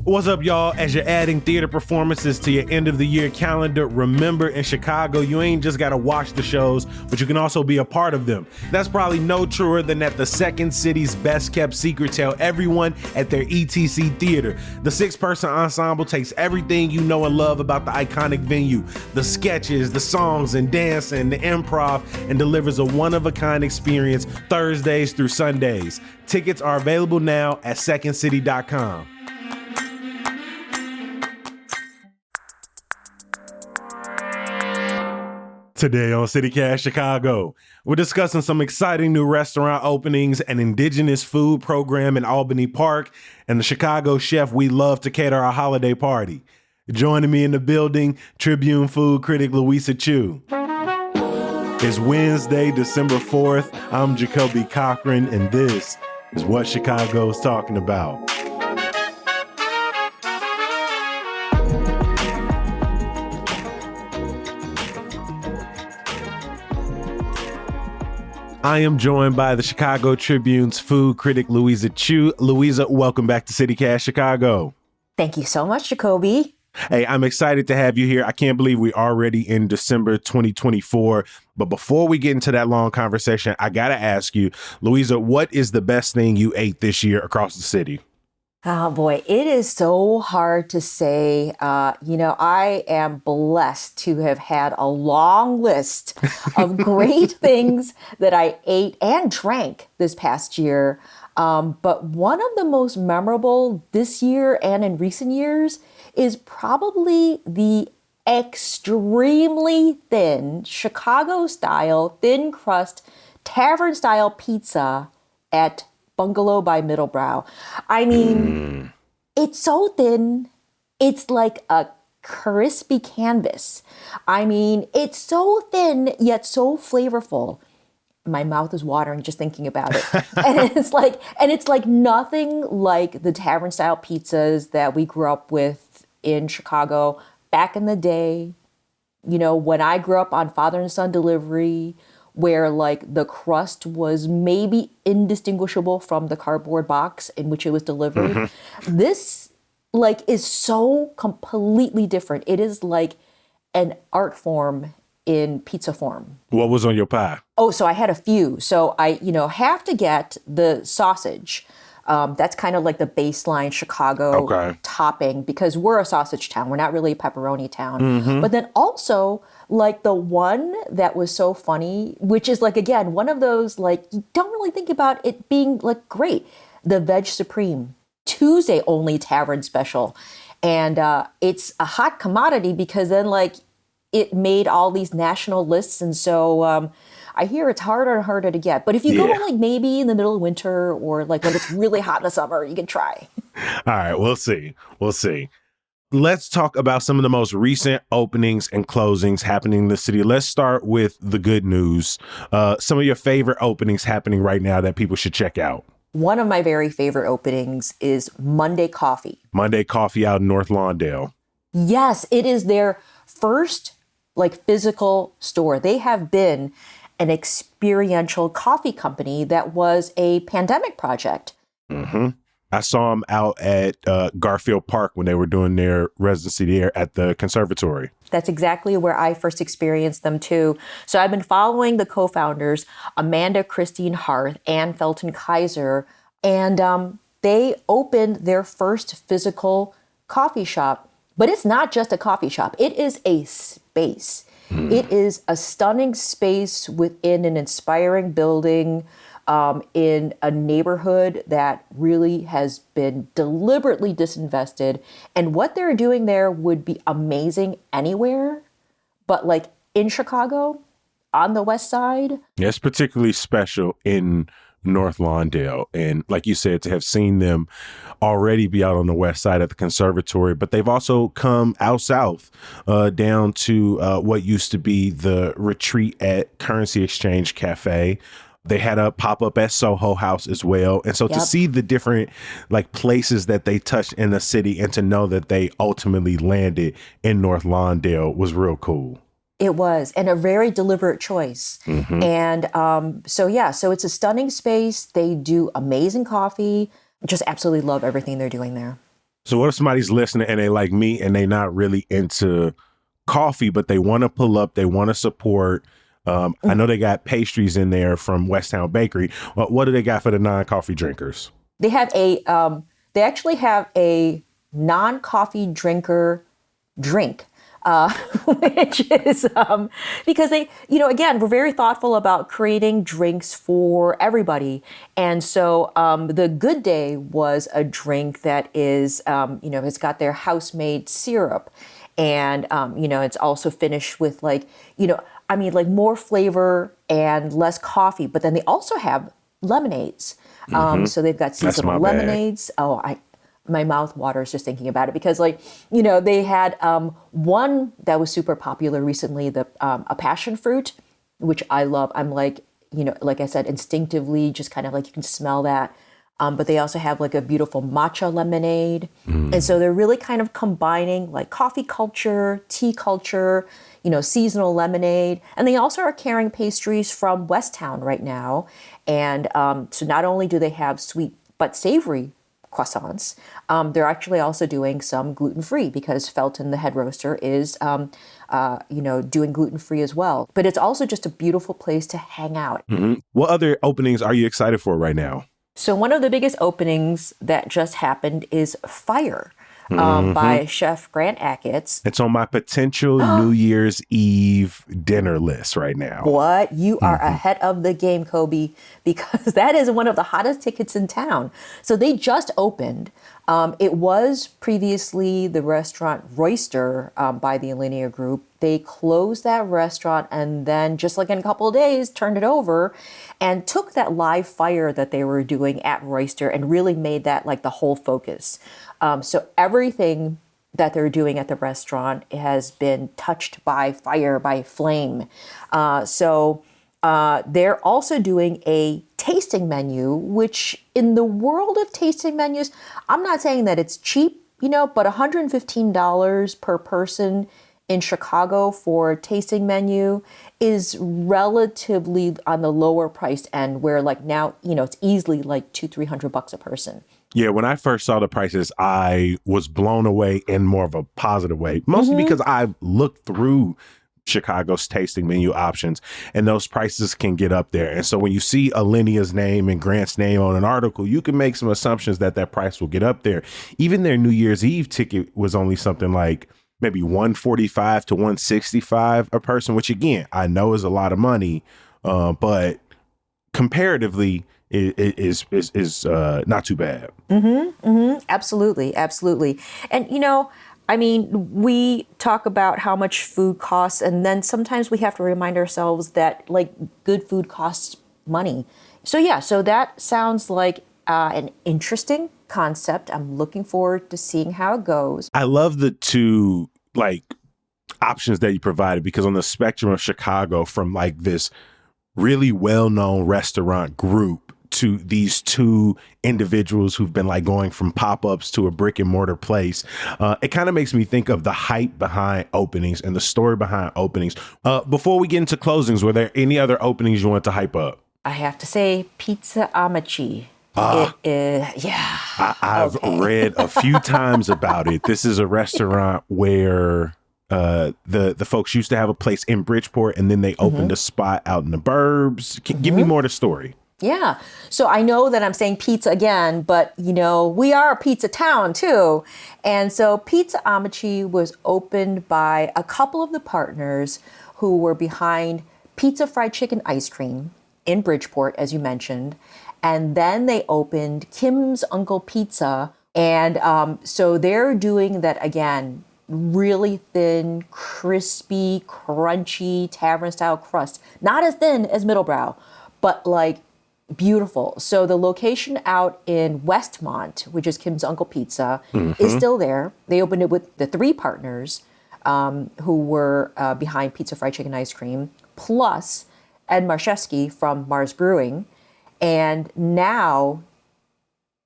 What's up, y'all? As you're adding theater performances to your end of the year calendar, remember in Chicago, you ain't just got to watch the shows, but you can also be a part of them. That's probably no truer than that the Second City's best kept secret tell everyone at their ETC theater. The 6-person ensemble takes everything you know and love about the iconic venue, the sketches, the songs and dance and the improv, and delivers a one-of-a-kind experience Thursdays through Sundays. Tickets are available now at secondcity.com. Today on CityCast Chicago, we're discussing some exciting new restaurant openings, an Indigenous food program in Albany Park, and the Chicago chef we love to cater our holiday party. Joining me in the building, Tribune food critic Louisa Chu. It's Wednesday, December 4th. I'm Jacoby Cochran, and this is what Chicago's talking about. I am joined by the Chicago Tribune's food critic, Louisa Chu. Louisa, welcome back to CityCast Chicago. Thank you so much, Jacoby. Hey, I'm excited to have you here. I can't believe we're already in December 2024. But before we get into that long conversation, I got to ask you, Louisa, what is the best thing you ate this year across the city? Oh boy, it is so hard to say. I am blessed to have had a long list of great things that I ate and drank this past year. But one of the most memorable this year and in recent years is probably the extremely thin Chicago-style, thin crust, tavern-style pizza at Bungalow by Middlebrow. I mean, It's so thin, it's like a crispy canvas. I mean, it's so thin, yet so flavorful. My mouth is watering just thinking about it. And it's like nothing like the tavern style pizzas that we grew up with in Chicago back in the day. You know, when I grew up on father and son delivery, where like the crust was maybe indistinguishable from the cardboard box in which it was delivered. Mm-hmm. This like is so completely different. It is like an art form in pizza form. What was on your pie? Oh, so I had a few. So I, have to get the sausage. That's kind of like the baseline Chicago topping because we're a sausage town. We're not really a pepperoni town. Mm-hmm. But then also like the one that was so funny, which is like, again, one of those, like, you don't really think about it being like great. The Veg Supreme, Tuesday only tavern special. And it's a hot commodity because then like it made all these national lists. And so I hear it's harder and harder to get. But if you go like maybe in the middle of winter or like when it's really hot in the summer, you can try. All right, we'll see. Let's talk about some of the most recent openings and closings happening in the city. Let's start with the good news. Some of your favorite openings happening right now that people should check out. One of my very favorite openings is Monday Coffee. Monday Coffee out in North Lawndale. Yes, it is their first like physical store. They have been an experiential coffee company that was a pandemic project. Mm-hmm. I saw them out at Garfield Park when they were doing their residency there at the conservatory. That's exactly where I first experienced them too. So I've been following the co-founders, Amanda Christine Harth and Felton Kaiser, and they opened their first physical coffee shop. But it's not just a coffee shop. It is a space. It is a stunning space within an inspiring building in a neighborhood that really has been deliberately disinvested. And what they're doing there would be amazing anywhere. But like in Chicago, on the West Side. Yeah, it's particularly special in North Lawndale. And like you said, to have seen them already be out on the West Side at the conservatory, but they've also come out south down to what used to be the retreat at Currency Exchange Cafe. They had a pop-up at Soho House as well. And so to see the different like places that they touched in the city and to know that they ultimately landed in North Lawndale was real cool. It was, and a very deliberate choice. Mm-hmm. And so it's a stunning space. They do amazing coffee. Just absolutely love everything they're doing there. So what if somebody's listening and they like me and they not really into coffee, but they want to pull up, they want to support. I know they got pastries in there from Westtown Bakery. Well, what do they got for the non-coffee drinkers? They have they actually have a non-coffee drinker drink, which is because they, again, we're very thoughtful about creating drinks for everybody. And so the Good Day was a drink that is, it's got their house-made syrup. And, it's also finished with more flavor and less coffee. But then they also have lemonades. So they've got seasonal lemonades. My mouth waters just thinking about it because they had one that was super popular recently, a passion fruit, which I love. I'm like I said, instinctively just kind of like you can smell that. But they also have like a beautiful matcha lemonade. And so they're really kind of combining like coffee culture, tea culture, seasonal lemonade. And they also are carrying pastries from Westtown right now. And so not only do they have sweet but savory croissants, they're actually also doing some gluten-free because Felton, the head roaster, is doing gluten-free as well. But it's also just a beautiful place to hang out. What other openings are you excited for right now? So one of the biggest openings that just happened is Fire by Chef Grant Achatz. It's on my potential New Year's Eve dinner list right now. What? You are ahead of the game, Kobe, because that is one of the hottest tickets in town. So they just opened. It was previously the restaurant Royster by the Alinea Group. They closed that restaurant and then just like in a couple of days turned it over and took that live fire that they were doing at Royster and really made that like the whole focus. So everything that they're doing at the restaurant has been touched by fire, by flame. They're also doing a tasting menu, which in the world of tasting menus, I'm not saying that it's cheap, but $115 per person in Chicago for a tasting menu is relatively on the lower priced end where like now, it's easily like $200-300 a person. Yeah, when I first saw the prices, I was blown away in more of a positive way, mostly because I've looked through Chicago's tasting menu options and those prices can get up there. And so when you see Alinea's name and Grant's name on an article, you can make some assumptions that price will get up there. Even their New Year's Eve ticket was only something like maybe $145 to $165 a person, which again, I know is a lot of money, but comparatively, it is not too bad. Absolutely. And, we talk about how much food costs, and then sometimes we have to remind ourselves that like good food costs money. So that sounds like an interesting concept. I'm looking forward to seeing how it goes. I love the two like options that you provided because on the spectrum of Chicago, from like this really well-known restaurant group to these two individuals who've been like going from pop-ups to a brick and mortar place. It kind of makes me think of the hype behind openings and the story behind openings. Before we get into closings, were there any other openings you want to hype up? I have to say Pizza Amici. It is, yeah. I've read a few times about it. This is a restaurant where the folks used to have a place in Bridgeport and then they opened a spot out in the burbs. Give me more of the story. Yeah. So I know that I'm saying pizza again, but we are a pizza town too. And so Pizza Amici was opened by a couple of the partners who were behind Pizza Fried Chicken Ice Cream in Bridgeport, as you mentioned. And then they opened Kim's Uncle Pizza. And so they're doing that again, really thin, crispy, crunchy tavern style crust. Not as thin as Middlebrow, but like beautiful. So the location out in Westmont, which is Kim's Uncle Pizza, is still there. They opened it with the three partners who were behind Pizza Fried Chicken Ice Cream, plus Ed Marszewski from Mars Brewing. And now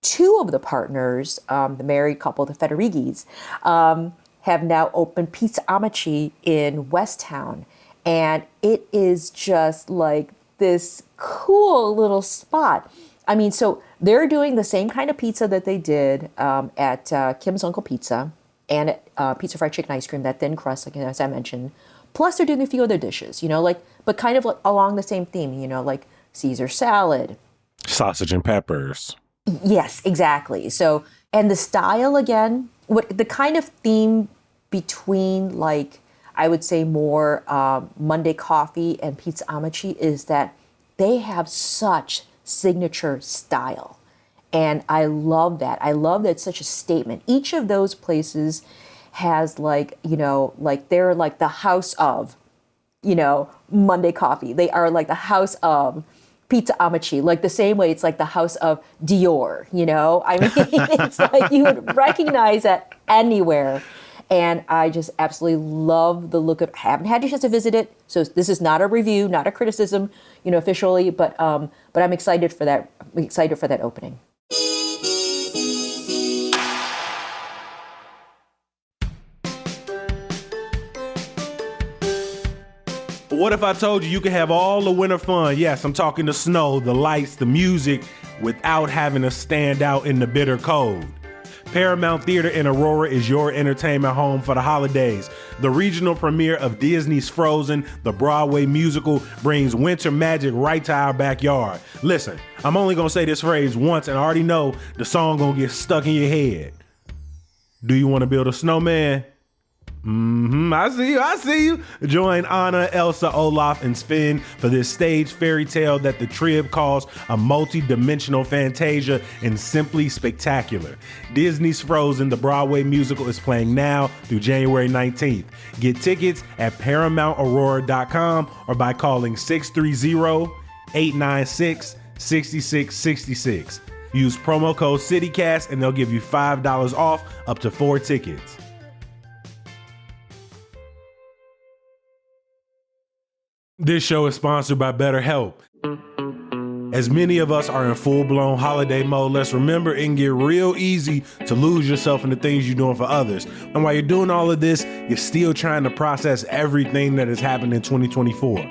two of the partners, the married couple, the Federighi's, have now opened Pizza Amici in Westtown. And it is just like this cool little spot. So They're doing the same kind of pizza that they did at Kim's Uncle Pizza and at Pizza Fried Chicken Ice Cream, that thin crust, like as I mentioned. Plus, they're doing a few other dishes, but kind of like along the same theme, like Caesar salad, sausage and peppers. Yes, exactly. So, and the style again, what the kind of theme between like I would say more Monday Coffee and Pizza Amici is that they have such signature style. And I love that. I love that it's such a statement. Each of those places has like they're like the house of, Monday Coffee. They are like the house of Pizza Amici, like the same way it's like the house of Dior, I mean, it's like you would recognize that anywhere. And I just absolutely love the look of it. I haven't had a chance to visit it, so this is not a review, not a criticism, officially, but I'm excited for that. I'm excited for that opening. What if I told you could have all the winter fun? Yes, I'm talking the snow, the lights, the music, without having to stand out in the bitter cold. Paramount Theater in Aurora is your entertainment home for the holidays. The regional premiere of Disney's Frozen, the Broadway musical, brings winter magic right to our backyard. Listen, I'm only gonna say this phrase once and I already know the song gonna get stuck in your head. Do you wanna build a snowman? I see you. Join Anna, Elsa, Olaf, and Sven for this stage fairy tale that the Trib calls a multi-dimensional fantasia and simply spectacular. Disney's Frozen, the Broadway musical, is playing now through January 19th. Get tickets at ParamountAurora.com or by calling 630-896-6666. Use promo code CityCast and they'll give you $5 off up to 4 tickets. This show is sponsored by BetterHelp. As many of us are in full-blown holiday mode, let's remember it can get real easy to lose yourself in the things you're doing for others. And while you're doing all of this, you're still trying to process everything that has happened in 2024.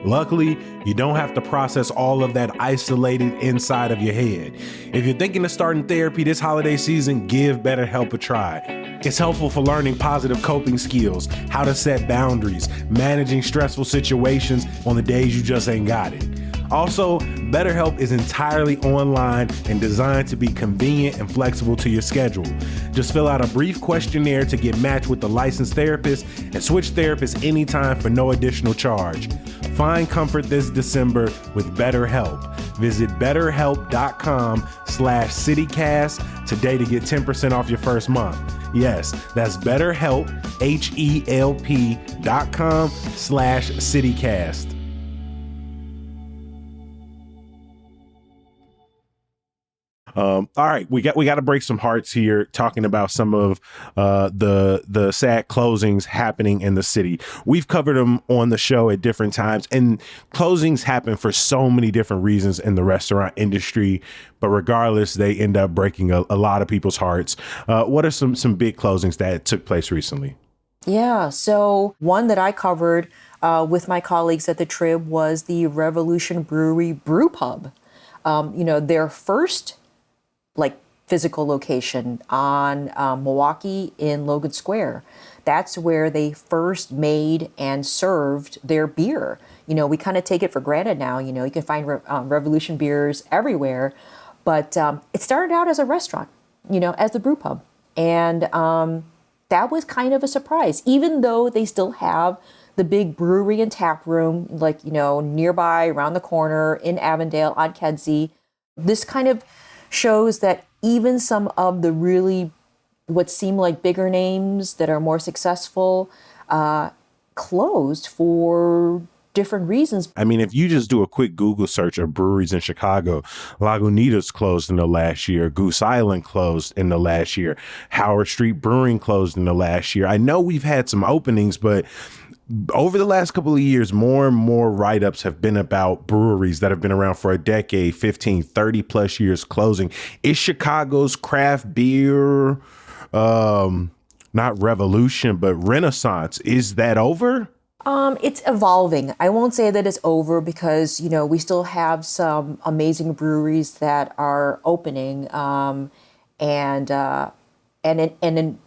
Luckily, you don't have to process all of that isolated inside of your head. If you're thinking of starting therapy this holiday season, give BetterHelp a try. It's helpful for learning positive coping skills, how to set boundaries, managing stressful situations on the days you just ain't got it. Also, BetterHelp is entirely online and designed to be convenient and flexible to your schedule. Just fill out a brief questionnaire to get matched with a licensed therapist and switch therapists anytime for no additional charge. Find comfort this December with BetterHelp. Visit betterhelp.com/citycast today to get 10% off your first month. Yes, that's BetterHelp, HELP.com/citycast. All right, we got to break some hearts here, talking about some of the sad closings happening in the city. We've covered them on the show at different times, and closings happen for so many different reasons in the restaurant industry. But regardless, they end up breaking a lot of people's hearts. What are some big closings that took place recently? Yeah, so one that I covered with my colleagues at the Trib was the Revolution Brewery Brew Pub. Their first physical location on Milwaukee in Logan Square. That's where they first made and served their beer. We kind of take it for granted now. You can find Revolution beers everywhere, but it started out as a restaurant, as the brew pub. And that was kind of a surprise, even though they still have the big brewery and tap room, nearby around the corner in Avondale on Kedzie. This kind of shows that even some of the really what seem like bigger names that are more successful closed for different reasons. I mean, if you just do a quick Google search of breweries in Chicago, Lagunitas closed in the last year, Goose Island closed in the last year, Howard Street Brewing closed in the last year. I know we've had some openings, but over the last couple of years, more and more write-ups have been about breweries that have been around for a decade, 15, 30 plus years closing. Is Chicago's craft beer, not revolution, but renaissance, is that over? It's evolving. I won't say that it's over because, we still have some amazing breweries that are opening, and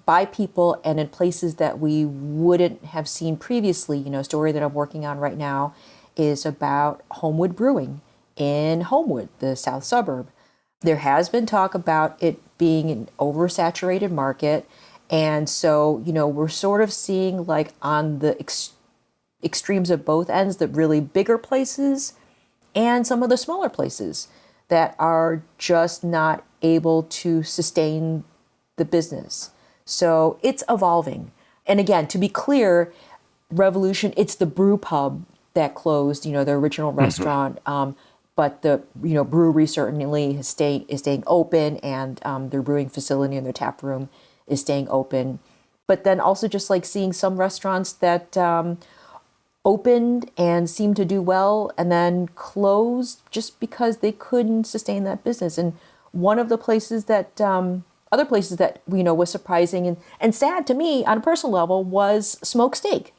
by people and in places that we wouldn't have seen previously. A story that I'm working on right now is about Homewood Brewing in Homewood, the south suburb. There has been talk about it being an oversaturated market. And so, we're sort of seeing like on the extremes of both ends, the really bigger places and some of the smaller places that are just not able to sustain the business. So it's evolving. And again, to be clear, Revolution, it's the brew pub that closed, the original restaurant. But the brewery certainly is staying open, and their brewing facility and their tap room is staying open. But then also just like seeing some restaurants that opened and seemed to do well and then closed just because they couldn't sustain that business. And one of the places that other places that was surprising and sad to me on a personal level was Smoke Steak.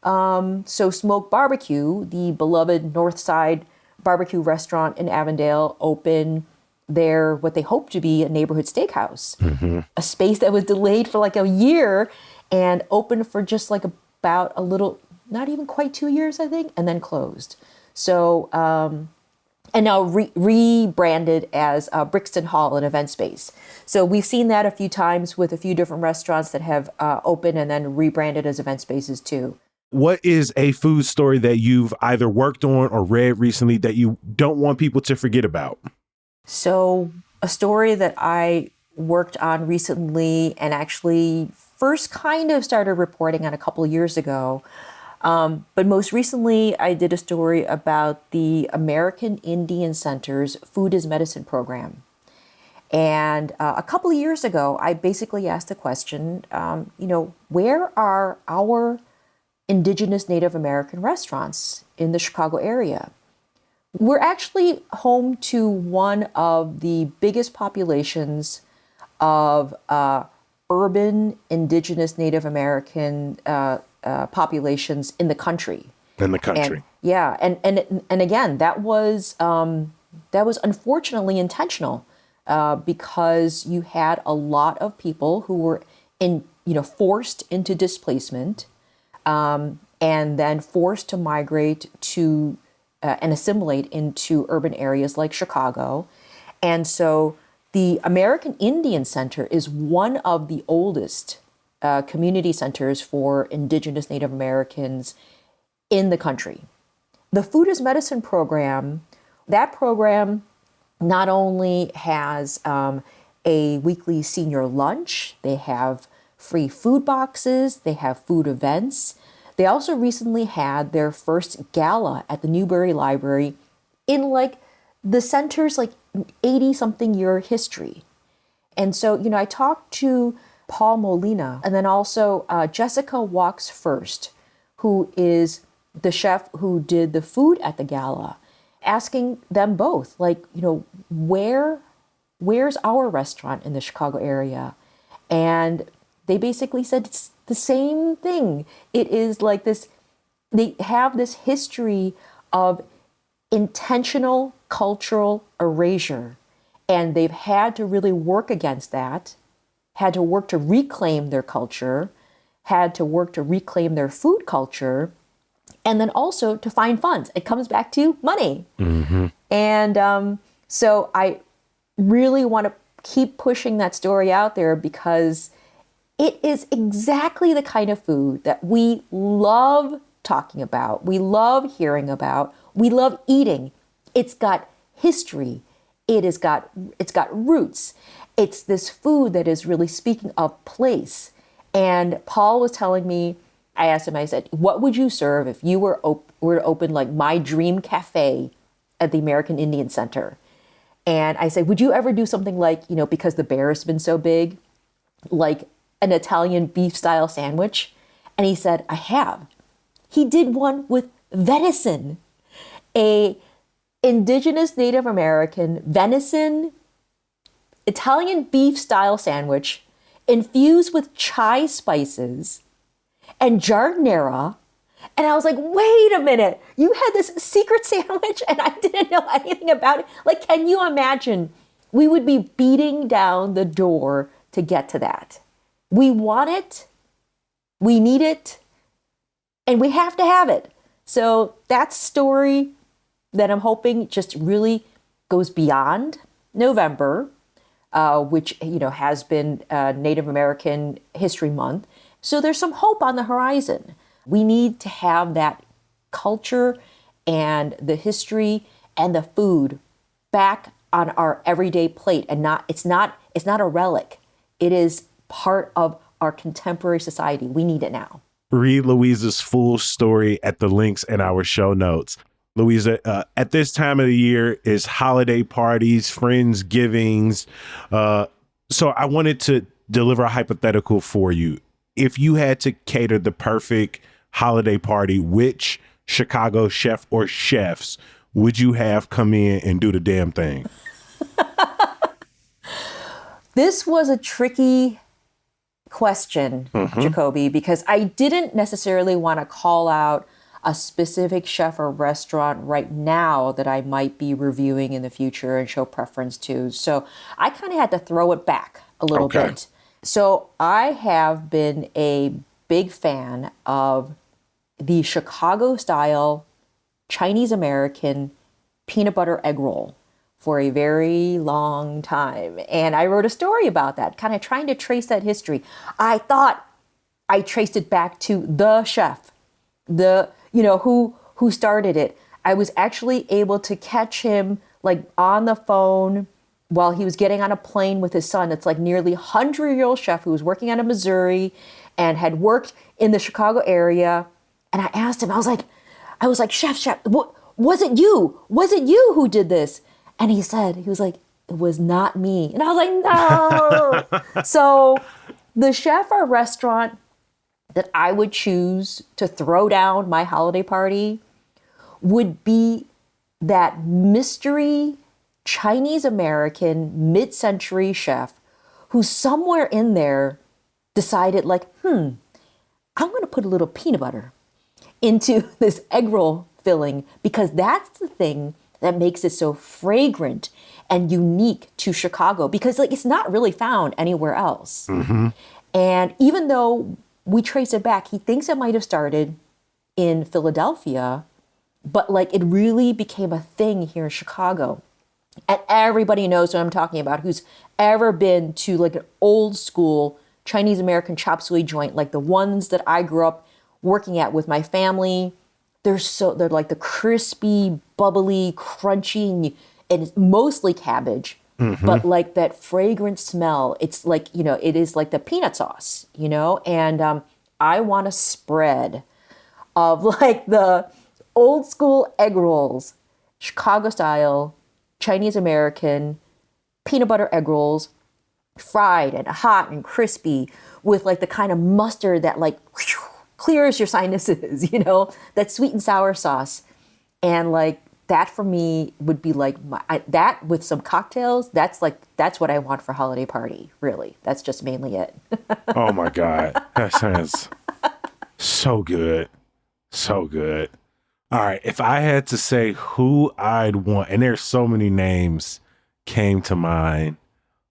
So Smoke Barbecue, the beloved North Side barbecue restaurant in Avondale, opened their what they hoped to be a neighborhood steakhouse, a space that was delayed for like a year and opened for just like about a little, not even quite 2 years, I think, and then closed. So, and now rebranded as Brixton Hall, an event space. So we've seen that a few times with a few different restaurants that have opened and then rebranded as event spaces too. What is a food story that you've either worked on or read recently that you don't want people to forget about? So a story that I worked on recently and actually first kind of started reporting on a couple of years ago. But most recently, I did a story about the American Indian Center's Food is Medicine program. And a couple of years ago, I basically asked the question, where are our Indigenous Native American restaurants in the Chicago area? We're actually home to one of the biggest populations of urban Indigenous Native American populations in the country. In the country. And again, that was unfortunately intentional because you had a lot of people who were forced into displacement and then forced to migrate to and assimilate into urban areas like Chicago. And so the American Indian Center is one of the oldest community centers for Indigenous Native Americans in the country. The Food is Medicine program, that program not only has a weekly senior lunch, they have free food boxes, they have food events. They also recently had their first gala at the Newberry Library in like the center's like 80-something year history. And so, I talked to Paul Molina and then also Jessica Walks First, who is the chef who did the food at the gala, asking them both, like, where's our restaurant in the Chicago area? And they basically said it's the same thing. It is like this, they have this history of intentional cultural erasure, and they've had to really work against that, had to work to reclaim their culture, had to work to reclaim their food culture, and then also to find funds. It comes back to money. And so I really want to keep pushing that story out there because it is exactly the kind of food that we love talking about, we love hearing about, we love eating. It's got history. It's got roots. It's this food that is really speaking of place. And Paul was telling me, I asked him, I said, what would you serve if you were to open like my dream cafe at the American Indian Center? And I said, would you ever do something like, because the bear has been so big, like an Italian beef style sandwich? And he said, I have. He did one with venison, a Indigenous Native American venison Italian beef style sandwich infused with chai spices and giardiniera And I was like, wait a minute, you had this secret sandwich and I didn't know anything about it. Like, can you imagine? We would be beating down the door to get to that. We want it, we need it, and we have to have it. So that's a story that I'm hoping just really goes beyond November, which has been Native American History Month. So there's some hope on the horizon. We need to have that culture and the history and the food back on our everyday plate, and it's not a relic. It is part of our contemporary society. We need it now. Read Louisa's full story at the links in our show notes. Louisa, at this time of the year is holiday parties, Friendsgivings. So I wanted to deliver a hypothetical for you. If you had to cater the perfect holiday party, which Chicago chef or chefs would you have come in and do the damn thing? This was a tricky question, Jacoby, because I didn't necessarily want to call out a specific chef or restaurant right now that I might be reviewing in the future and show preference to. So I kind of had to throw it back a little bit. So I have been a big fan of the Chicago style Chinese American peanut butter egg roll for a very long time. And I wrote a story about that, kind of trying to trace that history. I thought I traced it back to the chef, who started it. I was actually able to catch him like on the phone while he was getting on a plane with his son. It's like nearly 100-year-old chef who was working out of Missouri and had worked in the Chicago area. And I asked him, I was like, chef, was it you? Was it you who did this? And he was like, it was not me. And I was like, no. So the chef or restaurant that I would choose to throw down my holiday party would be that mystery Chinese American mid-century chef who somewhere in there decided like, I'm going to put a little peanut butter into this egg roll filling because that's the thing that makes it so fragrant and unique to Chicago because like it's not really found anywhere else. And even though we trace it back, he thinks it might have started in Philadelphia, but like it really became a thing here in Chicago. And everybody knows what I'm talking about who's ever been to like an old school Chinese American chop suey joint, like the ones that I grew up working at with my family. They're like the crispy, bubbly, crunchy, and it's mostly cabbage, but like that fragrant smell. It's like, it is like the peanut sauce, and I want a spread of like the old school egg rolls, Chicago style, Chinese American peanut butter egg rolls, fried and hot and crispy with like the kind of mustard that like clears your sinuses, that sweet and sour sauce. And like that for me would be like that with some cocktails. That's what I want for holiday party. Really. That's just mainly it. Oh my God. That sounds so good. So good. All right. If I had to say who I'd want, and there's so many names came to mind,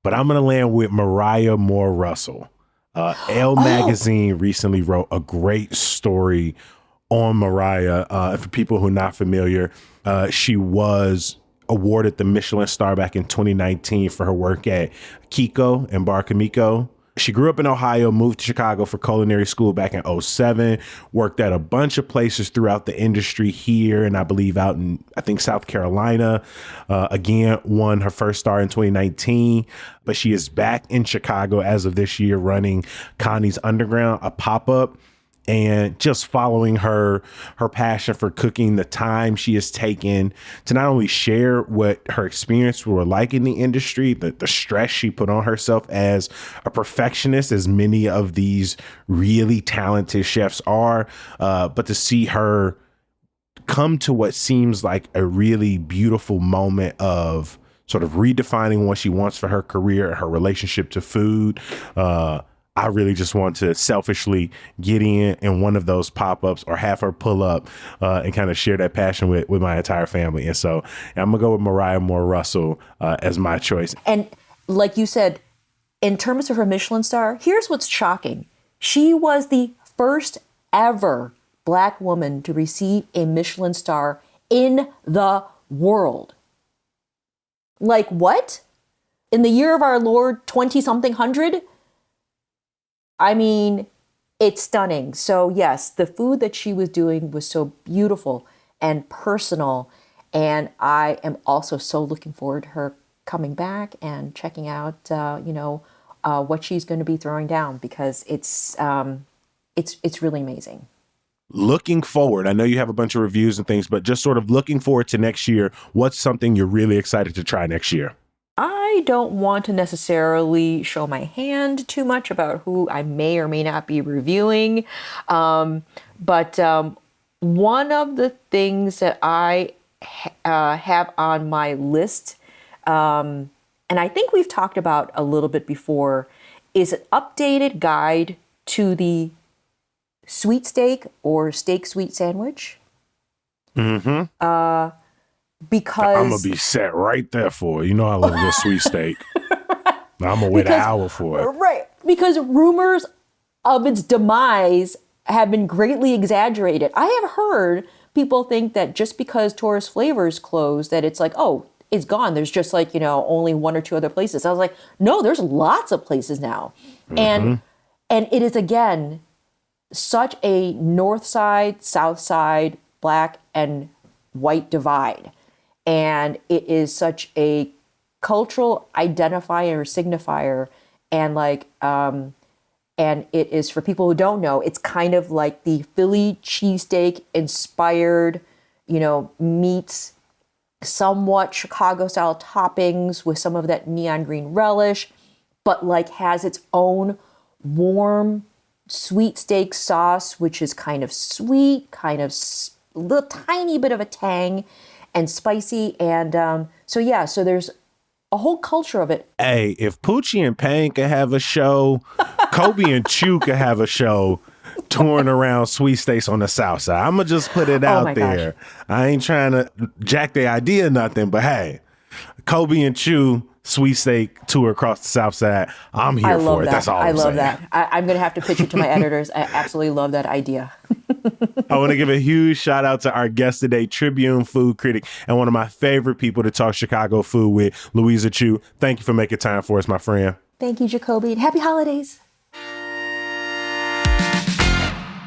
but I'm going to land with Mariah Moore Russell. Elle Magazine recently wrote a great story on Mariah. For people who are not familiar, she was awarded the Michelin star back in 2019 for her work at Kiko and Bar Kamiko. She grew up in Ohio, moved to Chicago for culinary school back in 2007, worked at a bunch of places throughout the industry here, and I believe out in, South Carolina. Again, won her first star in 2019, but she is back in Chicago as of this year running Connie's Underground, a pop-up. And just following her passion for cooking, the time she has taken to not only share what her experience were like in the industry, the stress she put on herself as a perfectionist, as many of these really talented chefs are, but to see her come to what seems like a really beautiful moment of sort of redefining what she wants for her career, her relationship to food. I really just want to selfishly get in one of those pop-ups or have her pull up and kind of share that passion with my entire family. And so I'm gonna go with Mariah Moore Russell as my choice. And like you said, in terms of her Michelin star, here's what's shocking. She was the first ever Black woman to receive a Michelin star in the world. Like what? In the year of our Lord 20-something hundred? I mean, it's stunning. So yes, the food that she was doing was so beautiful and personal. And I am also so looking forward to her coming back and checking out, what she's going to be throwing down, because it's really amazing. Looking forward, I know you have a bunch of reviews and things, but just sort of looking forward to next year, what's something you're really excited to try next year? I don't want to necessarily show my hand too much about who I may or may not be reviewing. But one of the things that I have on my list, and I think we've talked about a little bit before, is an updated guide to the sweet steak or steak sweet sandwich. Mm-hmm. Because I'm gonna be set right there for it. You know I love a good sweet steak. I'm gonna wait an hour for it. Right. Because rumors of its demise have been greatly exaggerated. I have heard people think that just because Tourist Flavors closed, that it's like, oh, it's gone. There's just like, only one or two other places. I was like, no, there's lots of places now. Mm-hmm. And it is, again, such a north side, south side, black and white divide. And it is such a cultural identifier or signifier. And and it is, for people who don't know, it's kind of like the Philly cheesesteak inspired, meats, somewhat Chicago style toppings with some of that neon green relish, but has its own warm sweet steak sauce, which is kind of sweet, kind of a little tiny bit of a tang and spicy. And so there's a whole culture of it. Hey, if Poochie and Payne could have a show, Kobe and Chew could have a show touring around sweet steaks on the south side. I'm going to just put it out there. Gosh. I ain't trying to jack the idea or nothing, but hey, Kobe and Chew sweet steak tour across the south side. I'm here for it. That's all I'm saying. I love that. I'm going to have to pitch it to my editors. I absolutely love that idea. I want to give a huge shout out to our guest today, Tribune food critic and one of my favorite people to talk Chicago food with, Louisa Chew. Thank you for making time for us, my friend. Thank you, Jacoby, and happy holidays.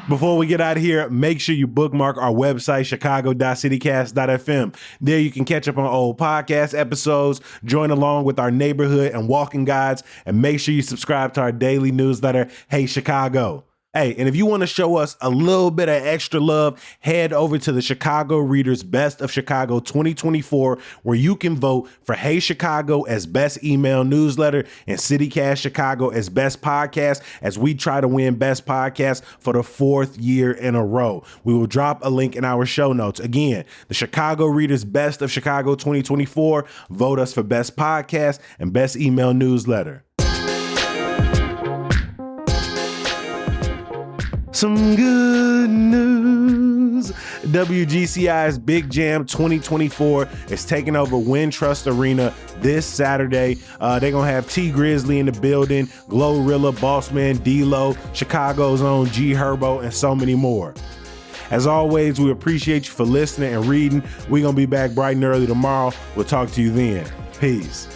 Before we get out of here, make sure you bookmark our website, chicago.citycast.fm. There you can catch up on old podcast episodes, join along with our neighborhood and walking guides, and make sure you subscribe to our daily newsletter, Hey Chicago. Hey, and if you want to show us a little bit of extra love, head over to the Chicago Reader's Best of Chicago 2024, where you can vote for Hey Chicago as Best Email Newsletter and CityCast Chicago as Best Podcast, as we try to win Best Podcast for the 4th year in a row. We will drop a link in our show notes. Again, the Chicago Reader's Best of Chicago 2024. Vote us for Best Podcast and Best Email Newsletter. Some good news. WGCI's Big Jam 2024 is taking over Wintrust Arena this Saturday. They're going to have T Grizzly in the building, Glorilla, Bossman, D-Lo, Chicago's own G Herbo, and so many more. As always, we appreciate you for listening and reading. We're going to be back bright and early tomorrow. We'll talk to you then. Peace.